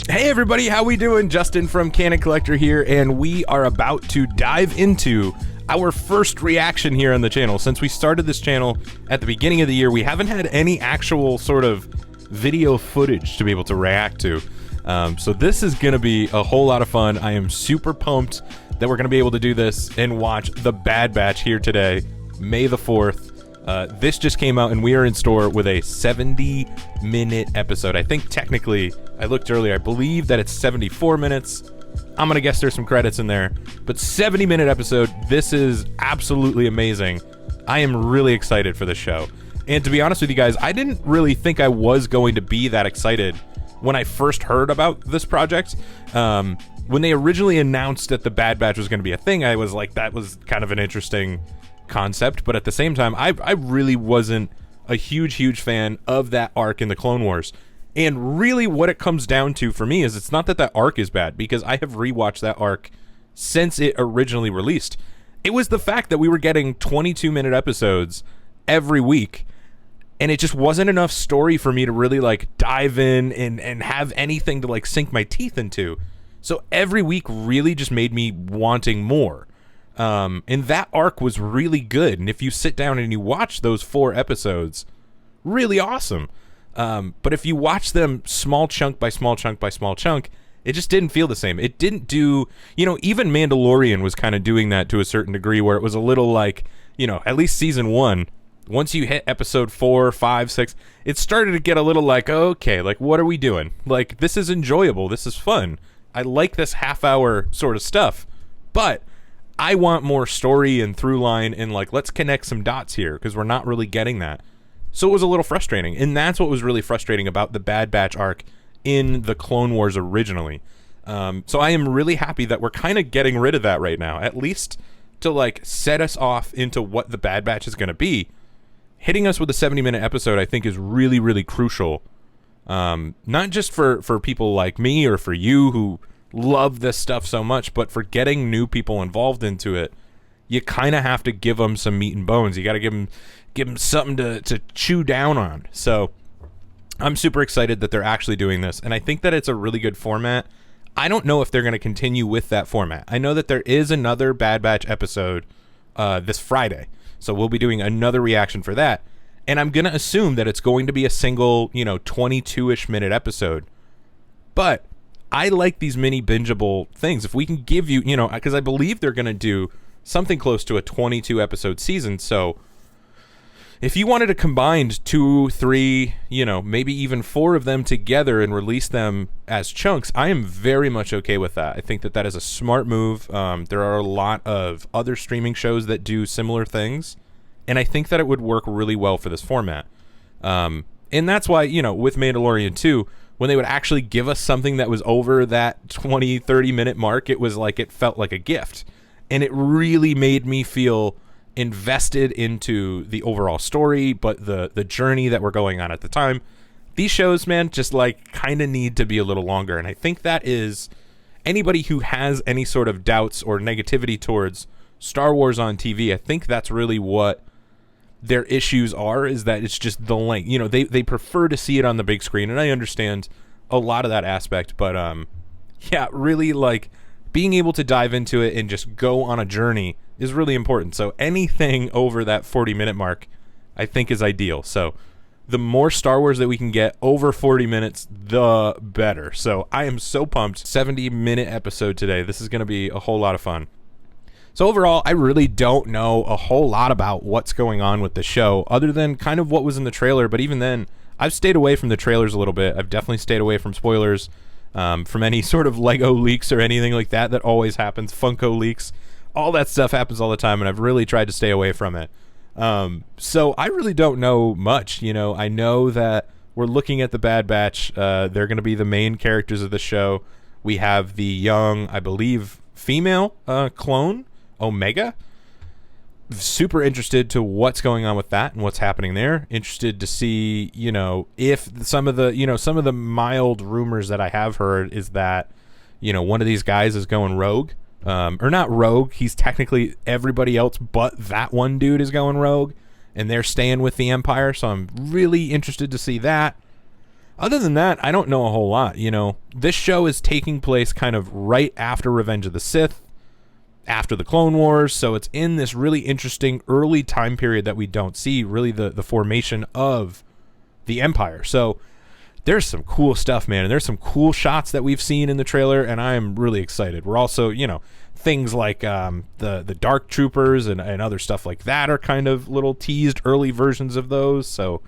Hey everybody, how we doing? Justin from Canon Collector here, and we are about to dive into our first reaction here on the channel. Since we started this channel at the beginning of the year, we haven't had any actual sort of video footage to be able to react to. So this is going to be a whole lot of fun. I am super pumped that we're going to be able to do this and watch The Bad Batch here today, May the 4th. This just came out and we are in store with a 70-minute episode. I think technically, I looked earlier, I believe that it's 74 minutes. I'm gonna guess there's some credits in there, but 70-minute episode. This is absolutely amazing. I am really excited for this show. And to be honest with you guys, I didn't really think I was going to be that excited when I first heard about this project. When they originally announced that The Bad Batch was going to be a thing, I was like, that was kind of an interesting concept, but at the same time, I really wasn't a huge fan of that arc in the Clone Wars. And really what it comes down to for me is it's not that arc is bad, because I have rewatched that arc since it originally released. It was the fact that we were getting 22-minute episodes every week, and it just wasn't enough story for me to really like dive in and have anything to like sink my teeth into. So every week really just made me wanting more. And that arc was really good, and if you sit down and you watch those 4 episodes, really awesome. But if you watch them small chunk by small chunk by small chunk, it just didn't feel the same. It didn't do, even Mandalorian was kind of doing that to a certain degree, where it was a little like, at least season 1, once you hit episode 4, 5, 6, it started to get a little like, okay, like what are we doing? Like, this is enjoyable, this is fun, I like this half-hour sort of stuff, but I want more story and through line and like, let's connect some dots here, because we're not really getting that. So it was a little frustrating, and that's what was really frustrating about the Bad Batch arc in the Clone Wars originally. So I am really happy that we're kind of getting rid of that right now, at least to like set us off into what the Bad Batch is going to be. Hitting us with a 70-minute episode, I think, is really crucial. Not just for people like me or for you who love this stuff so much, but for getting new people involved into it, you kind of have to give them some meat and bones. You got to give them something to chew down on. So I'm super excited that they're actually doing this, and I think that it's a really good format. I don't know if they're going to continue with that format. I know that there is another Bad Batch episode this Friday, so we'll be doing another reaction for that, and I'm going to assume that it's going to be a single, 22-ish minute episode. But I like these mini bingeable things. If we can give you, because I believe they're going to do something close to a 22 episode season. So if you wanted to combine 2, 3, maybe even 4 of them together and release them as chunks, I am very much okay with that. I think that is a smart move. There are a lot of other streaming shows that do similar things, and I think that it would work really well for this format. And that's why, with Mandalorian 2, when they would actually give us something that was over that 20, 30-minute mark, it was like, it felt like a gift. And it really made me feel invested into the overall story, but the journey that we're going on at the time. These shows, man, just like kind of need to be a little longer. And I think that is anybody who has any sort of doubts or negativity towards Star Wars on TV, I think that's really what their issues are, is that it's just the length. They prefer to see it on the big screen, and I understand a lot of that aspect, but yeah, really like being able to dive into it and just go on a journey is really important. So anything over that 40-minute mark, I think, is ideal. So the more Star Wars that we can get over 40 minutes, the better. So I am so pumped. 70-minute episode today. This is going to be a whole lot of fun. So overall, I really don't know a whole lot about what's going on with the show, other than kind of what was in the trailer. But even then, I've stayed away from the trailers a little bit. I've definitely stayed away from spoilers, from any sort of Lego leaks or anything like that. That always happens. Funko leaks. All that stuff happens all the time, and I've really tried to stay away from it. So I really don't know much. I know that we're looking at the Bad Batch. They're going to be the main characters of the show. We have the young, I believe, female clone, Omega. Super interested to what's going on with that and what's happening there. Interested to see, if some of the mild rumors that I have heard is that, one of these guys is going rogue. Or not rogue, he's technically everybody else but that one dude is going rogue, and they're staying with the Empire, so I'm really interested to see that. Other than that, I don't know a whole lot. You know, this show is taking place kind of right after Revenge of the Sith, after the Clone Wars, so it's in this really interesting early time period that we don't see, really the formation of the Empire. So there's some cool stuff, man, and there's some cool shots that we've seen in the trailer, and I am really excited. We're also, you know, things like the Dark Troopers and other stuff like that are kind of little teased early versions of those. So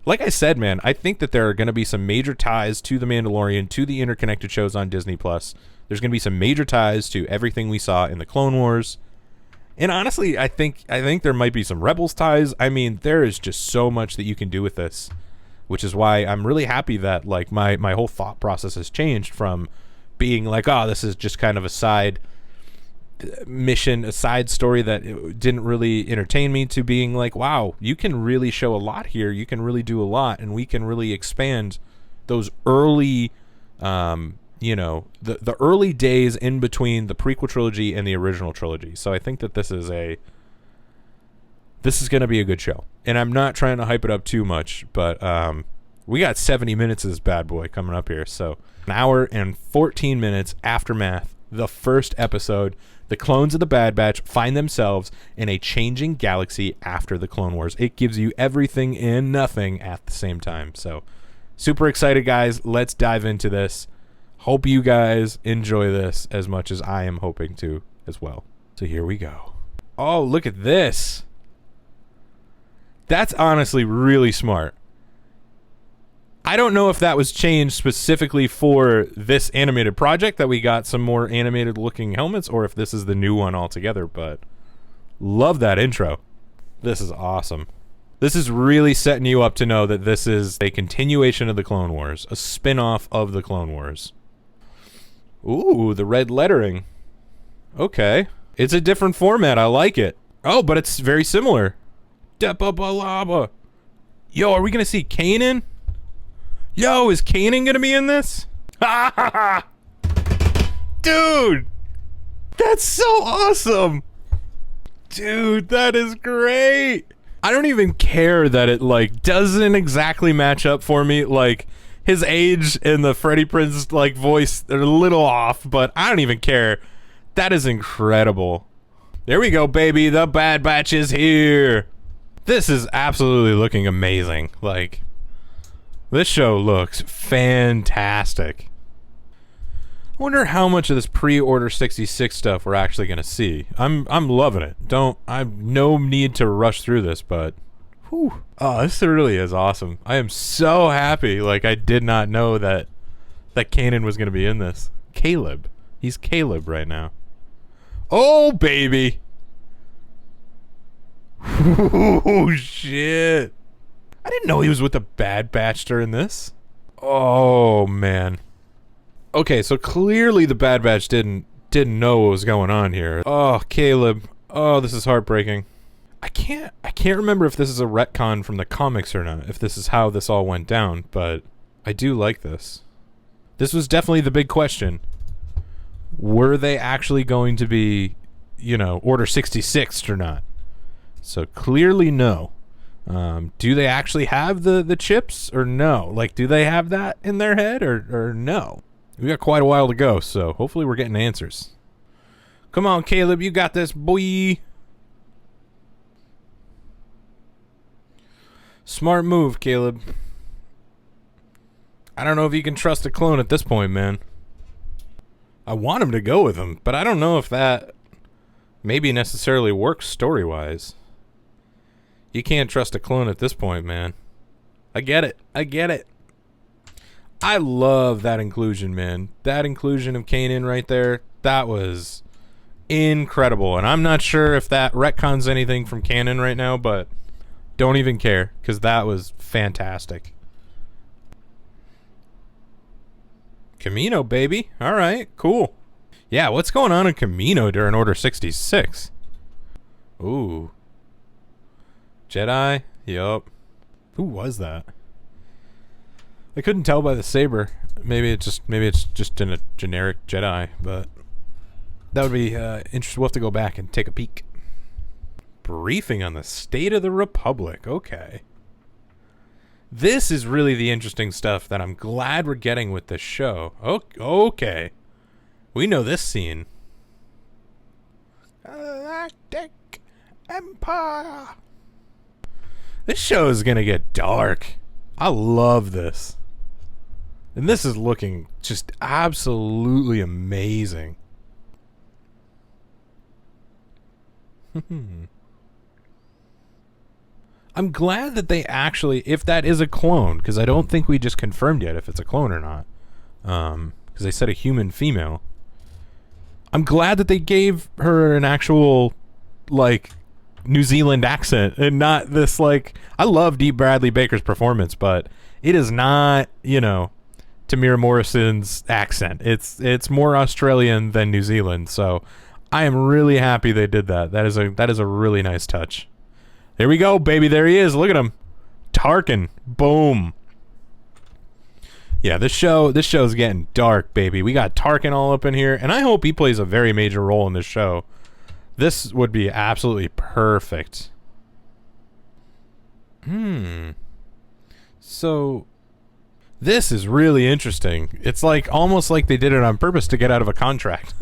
like I said, man, I think that there are going to be some major ties to The Mandalorian, to the interconnected shows on Disney+. There's going to be some major ties to everything we saw in the Clone Wars. And honestly, I think there might be some Rebels ties. I mean, there is just so much that you can do with this, which is why I'm really happy that like my whole thought process has changed from being like, oh, this is just kind of a side mission, a side story that didn't really entertain me, to being like, wow, you can really show a lot here, you can really do a lot, and we can really expand those early you know, the early days in between the prequel trilogy and the original trilogy. So I think that this is going to be a good show, and I'm not trying to hype it up too much, but we got 70 minutes of this bad boy coming up here. So an hour and 14 minutes, Aftermath, the first episode. The clones of the Bad Batch find themselves in a changing galaxy after the Clone Wars. It gives you everything and nothing at the same time. So super excited, guys. Let's dive into this. Hope you guys enjoy this as much as I am hoping to as well. So here we go. Oh, look at this. That's honestly really smart. I don't know if that was changed specifically for this animated project, that we got some more animated looking helmets, or if this is the new one altogether, but love that intro. This is awesome. This is really setting you up to know that this is a continuation of the Clone Wars, a spin-off of the Clone Wars. Ooh, the red lettering. Okay. It's a different format. I like it. Oh, but it's very similar. Depa-balaba. Yo, are we going to see Kanan? Yo, is Kanan gonna be in this? Dude! That's so awesome! Dude, that is great! I don't even care that it, like, doesn't exactly match up for me. Like, his age and the Freddie Prinze, like, voice, they're a little off, but I don't even care. That is incredible. There we go, baby. The Bad Batch is here! This is absolutely looking amazing. Like, this show looks fantastic. I wonder how much of this pre-order 66 stuff we're actually going to see. I'm loving it. I've no need to rush through this, but whew. Oh, this really is awesome. I am so happy. Like, I did not know that Kanan was going to be in this. Caleb. He's Caleb right now. Oh, baby. Oh, shit. I didn't know he was with the Bad Batch during this. Oh, man. Okay, so clearly the Bad Batch didn't know what was going on here. Oh, Caleb. Oh, this is heartbreaking. I can't remember if this is a retcon from the comics or not, if this is how this all went down, but I do like this. This was definitely the big question. Were they actually going to be, you know, Order 66 or not? So clearly no. Do they actually have the chips or no? Like, do they have that in their head or no? We got quite a while to go, so hopefully we're getting answers. Come on, Caleb, you got this, boy. Smart move, Caleb. I don't know if you can trust a clone at this point, man. I want him to go with him, but I don't know if that maybe necessarily works story-wise. You can't trust a clone at this point, man. I get it. I get it. I love that inclusion, man. That inclusion of Kanan right there, that was incredible. And I'm not sure if that retcons anything from canon right now, but don't even care, because that was fantastic. Camino, baby. All right, cool. Yeah, what's going on in Camino during Order 66? Ooh. Jedi? Yup. Who was that? I couldn't tell by the saber. Maybe it's just in a generic Jedi, but that would be interesting. We'll have to go back and take a peek. Briefing on the state of the Republic. Okay. This is really the interesting stuff that I'm glad we're getting with this show. Okay. We know this scene. Galactic Empire. This show is going to get dark. I love this. And this is looking just absolutely amazing. I'm glad that they actually, if that is a clone, because I don't think we just confirmed yet if it's a clone or not. Because they said a human female. I'm glad that they gave her an actual, like, New Zealand accent and not this, like, I love Dee Bradley Baker's performance, but it is not, you know, Tamira Morrison's accent. It's more Australian than New Zealand, so I am really happy they did that. That is a really nice touch. There we go, baby. There he is. Look at him. Tarkin. Boom. Yeah, this show's getting dark, baby. We got Tarkin all up in here, and I hope he plays a very major role in this show. This would be absolutely perfect. So this is really interesting. It's like almost like they did it on purpose to get out of a contract.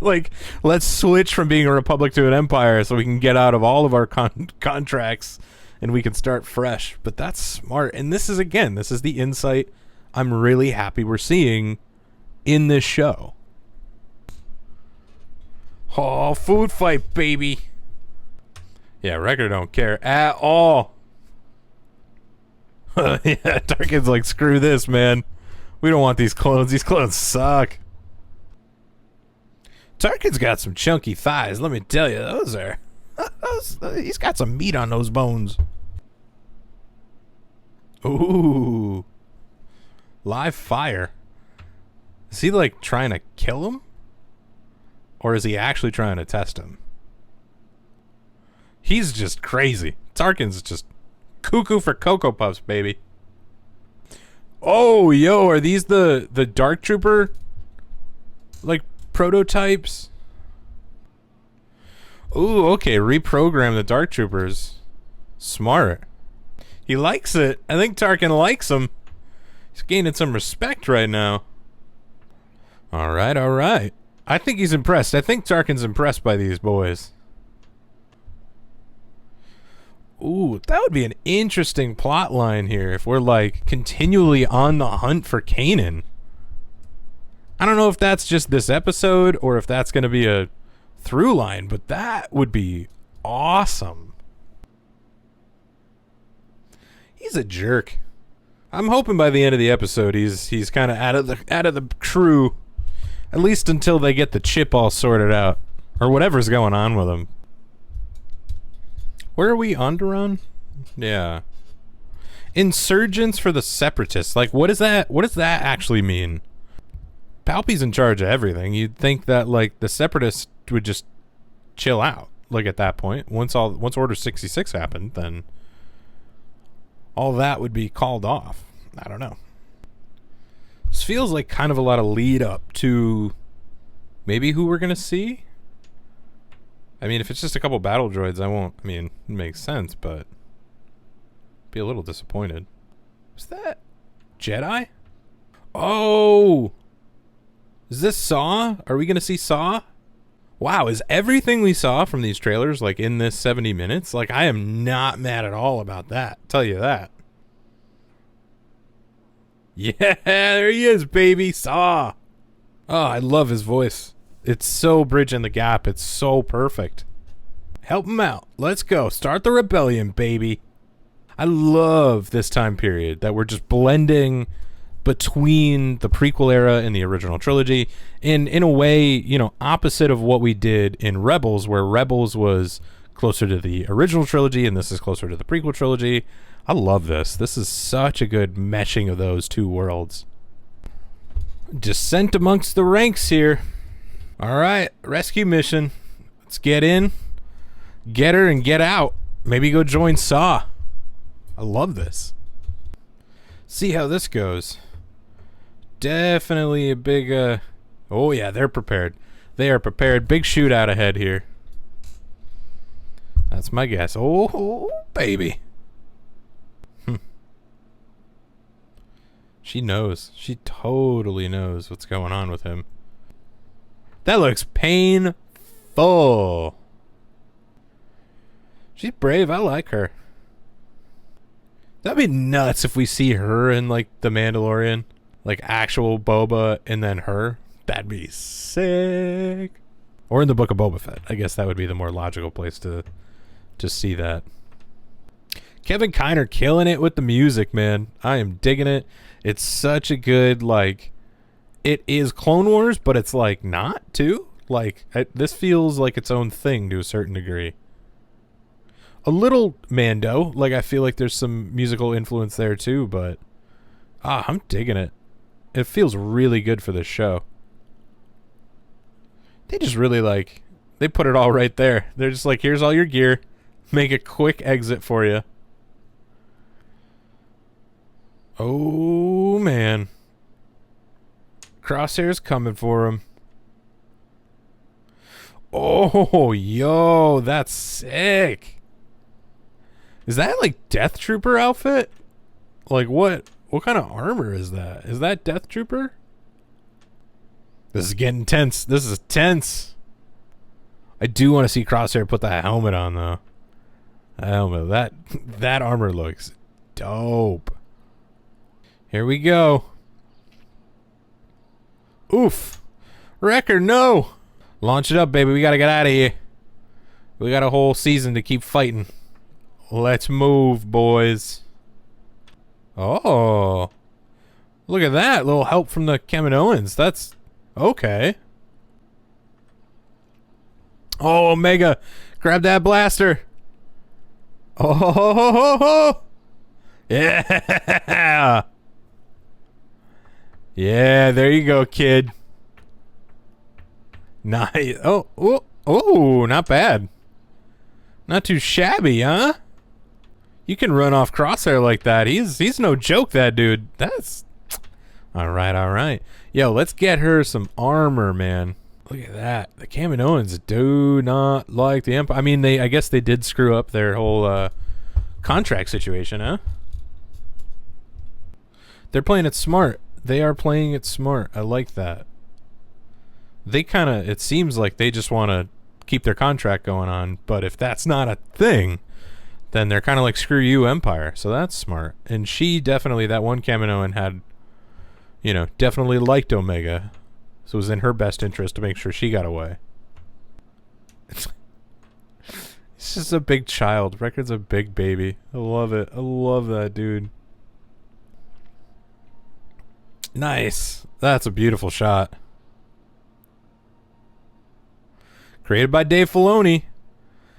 Like, let's switch from being a republic to an empire so we can get out of all of our contracts and we can start fresh. But that's smart. And this is the insight I'm really happy we're seeing in this show. Oh, food fight, baby. Yeah, Wrecker don't care at all. Yeah, Tarkin's like, screw this, man. We don't want these clones. These clones suck. Tarkin's got some chunky thighs, let me tell you. Those are... he's got some meat on those bones. Ooh. Live fire. Is he, like, trying to kill him? Or is he actually trying to test him? He's just crazy. Tarkin's just... cuckoo for Cocoa Puffs, baby. Oh, yo, are these the Dark Trooper, like, prototypes? Ooh, okay, reprogram the Dark Troopers. Smart. He likes it. I think Tarkin likes him. He's gaining some respect right now. Alright, alright. I think he's impressed. I think Tarkin's impressed by these boys. Ooh, that would be an interesting plot line here if we're, like, continually on the hunt for Kanan. I don't know if that's just this episode or if that's going to be a through line, but that would be awesome. He's a jerk. I'm hoping by the end of the episode he's kind of out of the crew, at least until they get the chip all sorted out or whatever's going on with him. Where are we? Onderon? Yeah. Insurgents for the Separatists. Like, what is that? What does that actually mean? Palpy's in charge of everything. You'd think that, like, the Separatists would just chill out. Like, at that point, once Order 66 happened, then all that would be called off. I don't know. This feels like kind of a lot of lead up to maybe who we're gonna see. I mean, if it's just a couple battle droids, I mean, it makes sense, but be a little disappointed. Is that Jedi? Oh! Is this Saw? Are we going to see Saw? Wow, is everything we saw from these trailers, like, in this 70 minutes? Like, I am not mad at all about that. Tell you that. Yeah, there he is, baby. Saw. Oh, I love his voice. It's so bridging the gap. It's so perfect. Help him out. Let's go. Start the rebellion, baby. I love this time period that we're just blending between the prequel era and the original trilogy. In a way, you know, opposite of what we did in Rebels, where Rebels was closer to the original trilogy and this is closer to the prequel trilogy. I love this. This is such a good meshing of those two worlds. Descent amongst the ranks here. Alright, rescue mission. Let's get in, get her, and get out. Maybe go join Saw. I love this. See how this goes. Definitely a big, oh yeah, they're prepared. They are prepared. Big shootout ahead here. That's my guess. Oh, baby. She knows. She totally knows what's going on with him. That looks painful. She's brave. I like her. That'd be nuts if we see her in, like, The Mandalorian. Like, actual Boba and then her. That'd be sick. Or in the Book of Boba Fett. I guess that would be the more logical place to see that. Kevin Kiner killing it with the music, man. I am digging it. It's such a good, like... It is Clone Wars, but it's, like, not, too. Like, this feels like its own thing to a certain degree. A little Mando. Like, I feel like there's some musical influence there, too, but... I'm digging it. It feels really good for this show. They just really, like... They put it all right there. They're just like, here's all your gear. Make a quick exit for you. Oh, man. Crosshair's coming for him. Oh, yo, that's sick. Is that, like, Death Trooper outfit? Like, what kind of armor is that? Is that Death Trooper? This is getting tense. This is tense. I do want to see Crosshair put that helmet on, though. That armor looks dope. Here we go. Oof. Wrecker, no. Launch it up, baby. We got to get out of here. We got a whole season to keep fighting. Let's move, boys. Oh. Look at that. Little help from the Kaminoans. That's okay. Oh, Omega. Grab that blaster. Oh. Yeah. Yeah, there you go, kid. Nice. Oh, not bad. Not too shabby, huh? You can run off Crosshair like that. He's no joke, that dude. That's... All right. Yo, let's get her some armor, man. Look at that. The Kaminoans do not like the Empire. I mean, I guess they did screw up their whole contract situation, huh? They're playing it smart. They are playing it smart. I like that. They kind of... It seems like they just want to keep their contract going on, but if that's not a thing, then they're kind of like, screw you, Empire. So that's smart. And she definitely, that one Kaminoan had, you know, definitely liked Omega. So it was in her best interest to make sure she got away. It's just a big child. Record's a big baby. I love it. I love that, dude. Nice. That's a beautiful shot. Created by Dave Filoni.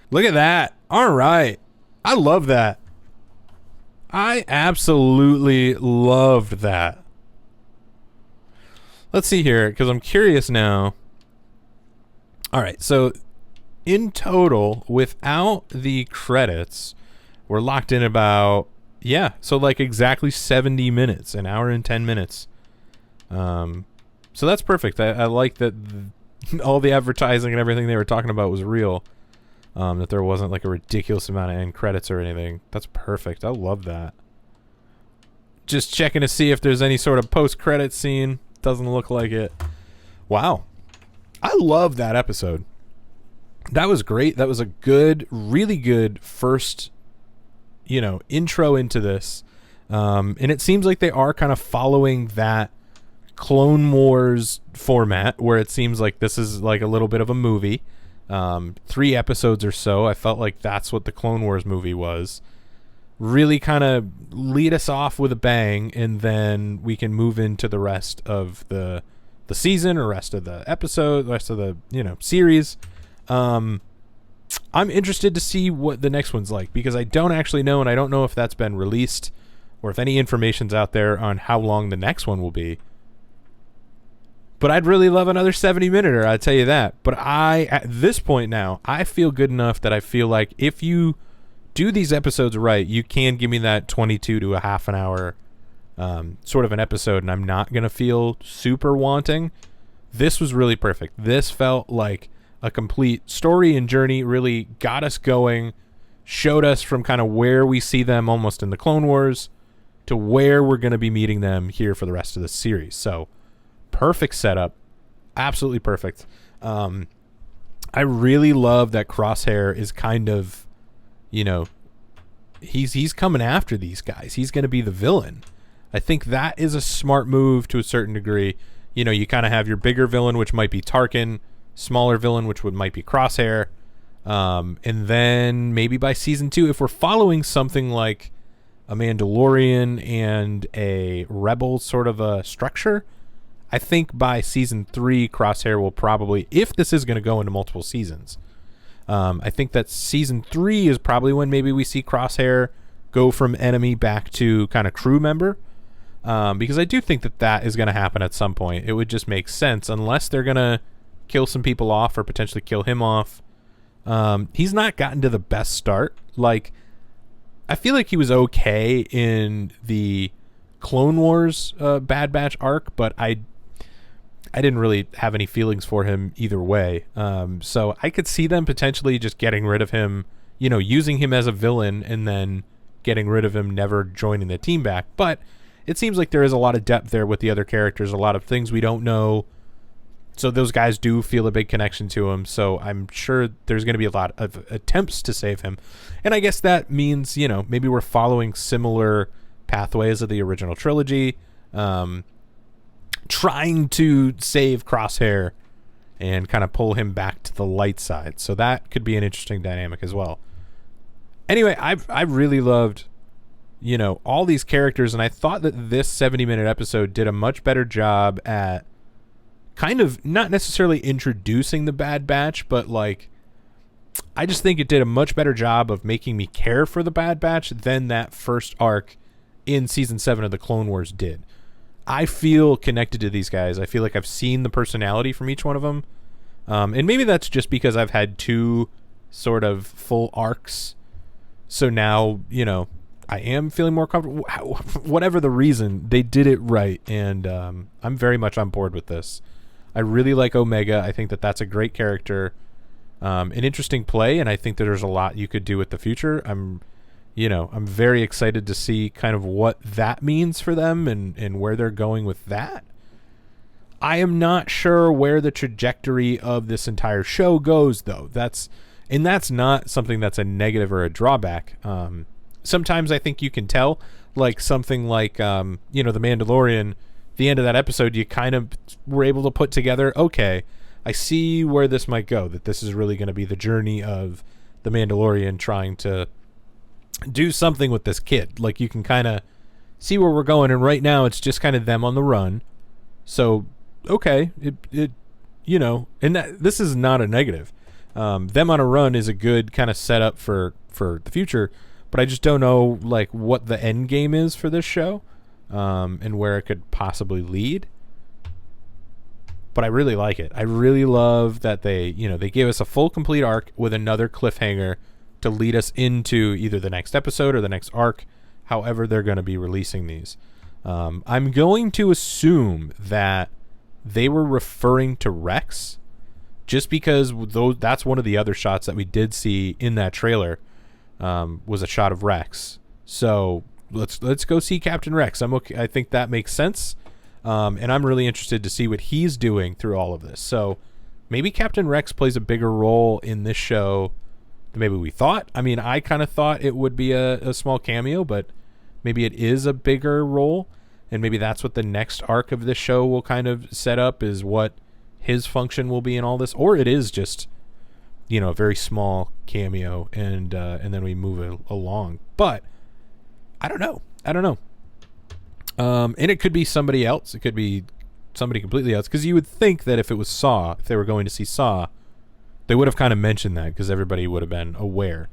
Look at that. All right. I love that. I absolutely loved that. Let's see here, because I'm curious now. All right, so in total, without the credits, we're locked in about, yeah, so like exactly 70 minutes, an hour and 10 minutes. So that's perfect. I like that all the advertising and everything they were talking about was real. That there wasn't like a ridiculous amount of end credits or anything. That's perfect. I love that. Just checking to see if there's any sort of post-credit scene. Doesn't look like it. Wow. I love that episode. That was great. That was a good, really good first, you know, intro into this. And it seems like they are kind of following that Clone Wars format where it seems like this is like a little bit of a movie. 3 episodes or so. I felt like that's what the Clone Wars movie was. Really kind of lead us off with a bang, and then we can move into the rest of the season or rest of the episode, rest of the, you know, series. I'm interested to see what the next one's like, because I don't actually know, and I don't know if that's been released or if any information's out there on how long the next one will be. But I'd really love another 70-minute, I'd tell you that. But at this point now, I feel good enough that I feel like if you do these episodes right, you can give me that 22 to a half an hour sort of an episode, and I'm not going to feel super wanting. This was really perfect. This felt like a complete story and journey, really got us going, showed us from kind of where we see them almost in the Clone Wars to where we're going to be meeting them here for the rest of the series. So perfect setup. Absolutely perfect. I really love that Crosshair is kind of, he's coming after these guys. He's going to be the villain. I think that is a smart move to a certain degree. You kind of have your bigger villain, which might be Tarkin, smaller villain, which might be Crosshair. And then maybe by season 2, if we're following something like a Mandalorian and a Rebel sort of a structure, I think by season 3, Crosshair will probably, if this is going to go into multiple seasons, I think that season 3 is probably when maybe we see Crosshair go from enemy back to kind of crew member. Because I do think that is going to happen at some point. It would just make sense unless they're going to kill some people off or potentially kill him off. He's not gotten to the best start. Like, I feel like he was okay in the Clone Wars Bad Batch arc, but I didn't really have any feelings for him either way. So I could see them potentially just getting rid of him, using him as a villain and then getting rid of him, never joining the team back. But it seems like there is a lot of depth there with the other characters, a lot of things we don't know. So those guys do feel a big connection to him. So I'm sure there's going to be a lot of attempts to save him. And I guess that means, maybe we're following similar pathways of the original trilogy, trying to save Crosshair and kind of pull him back to the light side. So that could be an interesting dynamic as well. Anyway, I really loved, all these characters, and I thought that this 70-minute episode did a much better job at kind of not necessarily introducing the Bad Batch, but like, I just think it did a much better job of making me care for the Bad Batch than that first arc in season 7 of the Clone Wars did. I feel connected to these guys. I feel like I've seen the personality from each one of them. And maybe that's just because I've had 2 sort of full arcs. So now, I am feeling more comfortable. Whatever the reason, they did it right. And I'm very much on board with this. I really like Omega. I think that that's a great character. An interesting play. And I think that there's a lot you could do with the future. I'm very excited to see kind of what that means for them and where they're going with that. I am not sure where the trajectory of this entire show goes, though. That's not something that's a negative or a drawback. Sometimes I think you can tell, like something like, The Mandalorian, the end of that episode, you kind of were able to put together, okay, I see where this might go, that this is really going to be the journey of the Mandalorian trying to do something with this kid. Like, you can kind of see where we're going, and right now it's just kind of them on the run. So, okay, and this is not a negative. Them on a run is a good kind of setup for the future, but I just don't know like what the end game is for this show, and where it could possibly lead. But I really like it. I really love that they gave us a full complete arc with another cliffhanger to lead us into either the next episode or the next arc, however they're going to be releasing these. I'm going to assume that they were referring to Rex, just because that's one of the other shots that we did see in that trailer, was a shot of Rex. So let's go see Captain Rex. I'm okay. I think that makes sense. And I'm really interested to see what he's doing through all of this. So maybe Captain Rex plays a bigger role in this show than maybe we thought. I mean, I kind of thought it would be a small cameo, but maybe it is a bigger role. And maybe that's what the next arc of this show will kind of set up, is what his function will be in all this. Or it is just, a very small cameo, and then we move along. But I don't know. And it could be somebody else. It could be somebody completely else. Because you would think that if it was Saw, if they were going to see Saw, they would have kind of mentioned that, because everybody would have been aware.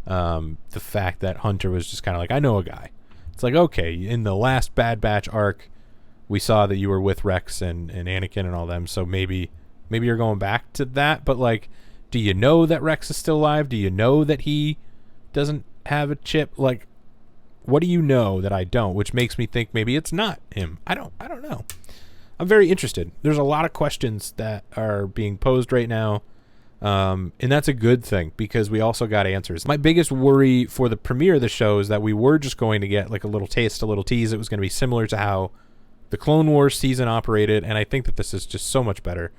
The fact that Hunter was just kind of like, I know a guy. It's like, okay, in the last Bad Batch arc, we saw that you were with Rex and Anakin and all them. So maybe you're going back to that. But like, do you know that Rex is still alive? Do you know that he doesn't have a chip? Like, what do you know that I don't? Which makes me think maybe it's not him. I don't know. I'm very interested. There's a lot of questions that are being posed right now. And that's a good thing because we also got answers. My biggest worry for the premiere of the show is that we were just going to get like a little taste, a little tease. It was going to be similar to how the Clone Wars season operated, and I think that this is just so much better.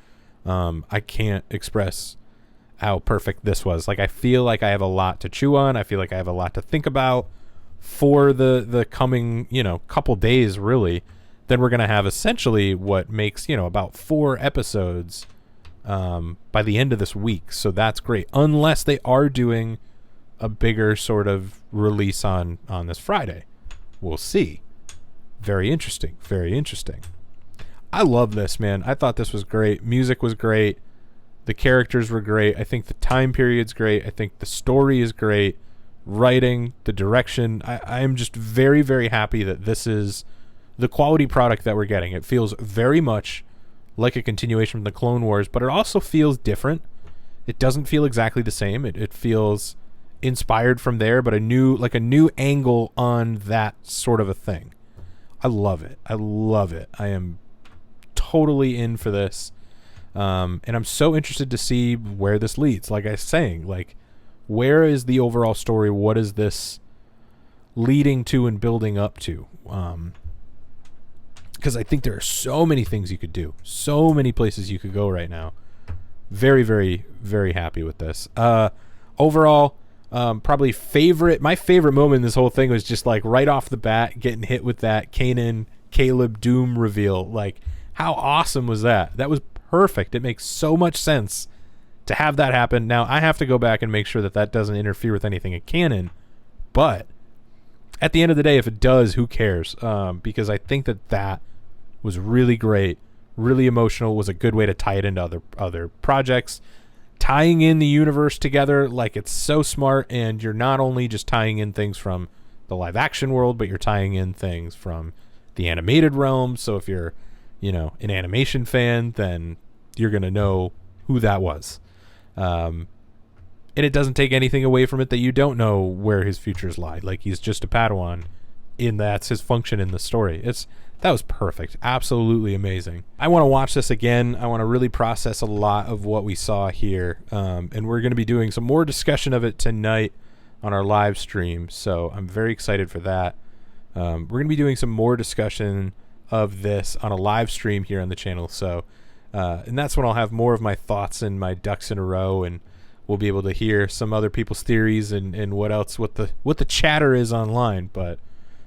I can't express how perfect this was. Like, I feel like I have a lot to chew on. I feel like I have a lot to think about for the coming, couple days, really. Then we're going to have essentially what makes, about 4 episodes by the end of this week. So that's great. Unless they are doing a bigger sort of release on this Friday. We'll see. Very interesting. Very interesting. I love this, man. I thought this was great. Music was great. The characters were great. I think the time period's great. I think the story is great. Writing, the direction. I am just very, very happy that this is the quality product that we're getting. It feels very much like a continuation from the Clone Wars, but it also feels different. It doesn't feel exactly the same. It feels inspired from there, but a new angle on that sort of a thing. I love it. I love it. I am totally in for this. And I'm so interested to see where this leads. Like I was saying, like, where is the overall story? What is this leading to and building up to? Because I think there are so many things you could do. So many places you could go right now. Very, very, very happy with this. Overall, probably my favorite moment in this whole thing was just like right off the bat getting hit with that Kanan Caleb Doom reveal. Like, how awesome was that? That was perfect. It makes so much sense to have that happen. Now, I have to go back and make sure that doesn't interfere with anything in canon. But at the end of the day, if it does, who cares? Because I think that was really great, really emotional, was a good way to tie it into other projects. Tying in the universe together, like, it's so smart, and you're not only just tying in things from the live action world, but you're tying in things from the animated realm. So if you're, an animation fan, then you're going to know who that was. And it doesn't take anything away from it that you don't know where his futures lie. Like, he's just a Padawan, and that's his function in the story. That was perfect. Absolutely amazing. I want to watch this again. I want to really process a lot of what we saw here. And we're going to be doing some more discussion of it tonight on our live stream. So I'm very excited for that. We're going to be doing some more discussion of this on a live stream here on the channel. So, and that's when I'll have more of my thoughts and my ducks in a row, and we'll be able to hear some other people's theories and what the chatter is online. But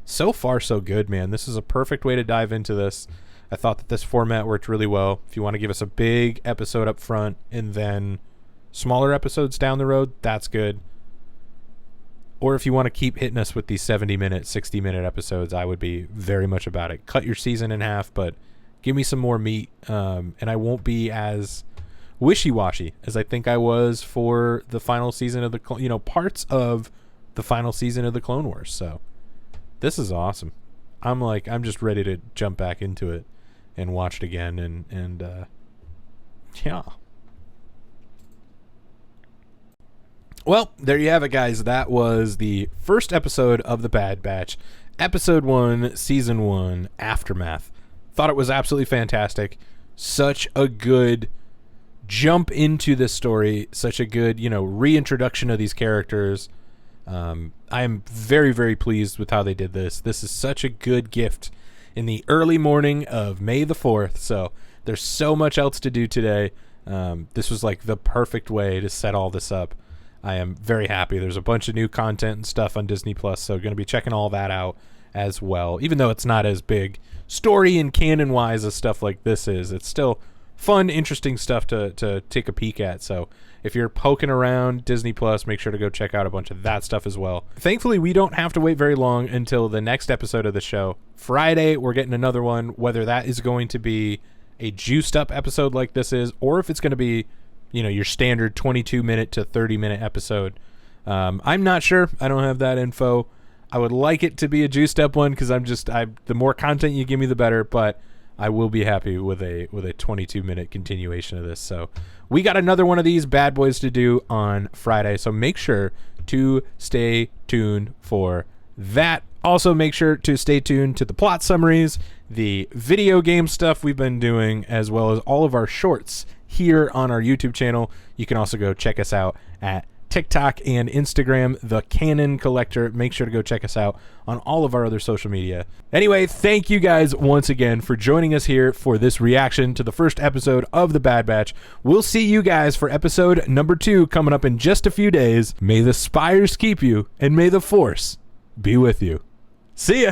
so far, so good, man. This is a perfect way to dive into this. I thought that this format worked really well. If you want to give us a big episode up front and then smaller episodes down the road, that's good. Or if you want to keep hitting us with these 70-minute, 60-minute episodes, I would be very much about it. Cut your season in half, but give me some more meat, and I won't be as wishy-washy as I think I was for the final season of parts of the final season of the Clone Wars. So this is awesome. I'm just ready to jump back into it and watch it again, and yeah. Well, there you have it, guys. That was the first episode of The Bad Batch, episode 1, season 1, Aftermath. Thought it was absolutely fantastic. Such a good jump into this story. Such a good, reintroduction of these characters. I'm very, very pleased with how they did this. This is such a good gift in the early morning of May the 4th. So there's so much else to do today. This was like the perfect way to set all this up. I am very happy. There's a bunch of new content and stuff on Disney Plus, so going to be checking all that out as well. Even though it's not as big story and canon-wise as stuff like this is, it's still fun, interesting stuff to take a peek at. So if you're poking around Disney Plus, make sure to go check out a bunch of that stuff as well. Thankfully, we don't have to wait very long until the next episode of the show. Friday, we're getting another one, whether that is going to be a juiced-up episode like this is, or if it's going to be your standard 22-minute to 30-minute episode. I'm not sure. I don't have that info. I would like it to be a juiced up one because the more content you give me, the better. But I will be happy with a 22-minute continuation of this. So we got another one of these bad boys to do on Friday. So make sure to stay tuned for that. Also, make sure to stay tuned to the plot summaries, the video game stuff we've been doing, as well as all of our shorts here on our YouTube channel. You can also go check us out at TikTok and Instagram, The Canon Collector. Make sure to go check us out on all of our other social media. Anyway, thank you guys once again for joining us here for this reaction to the first episode of The Bad Batch. We'll see you guys for episode number 2 coming up in just a few days. May the spires keep you, and may the Force be with you. See ya!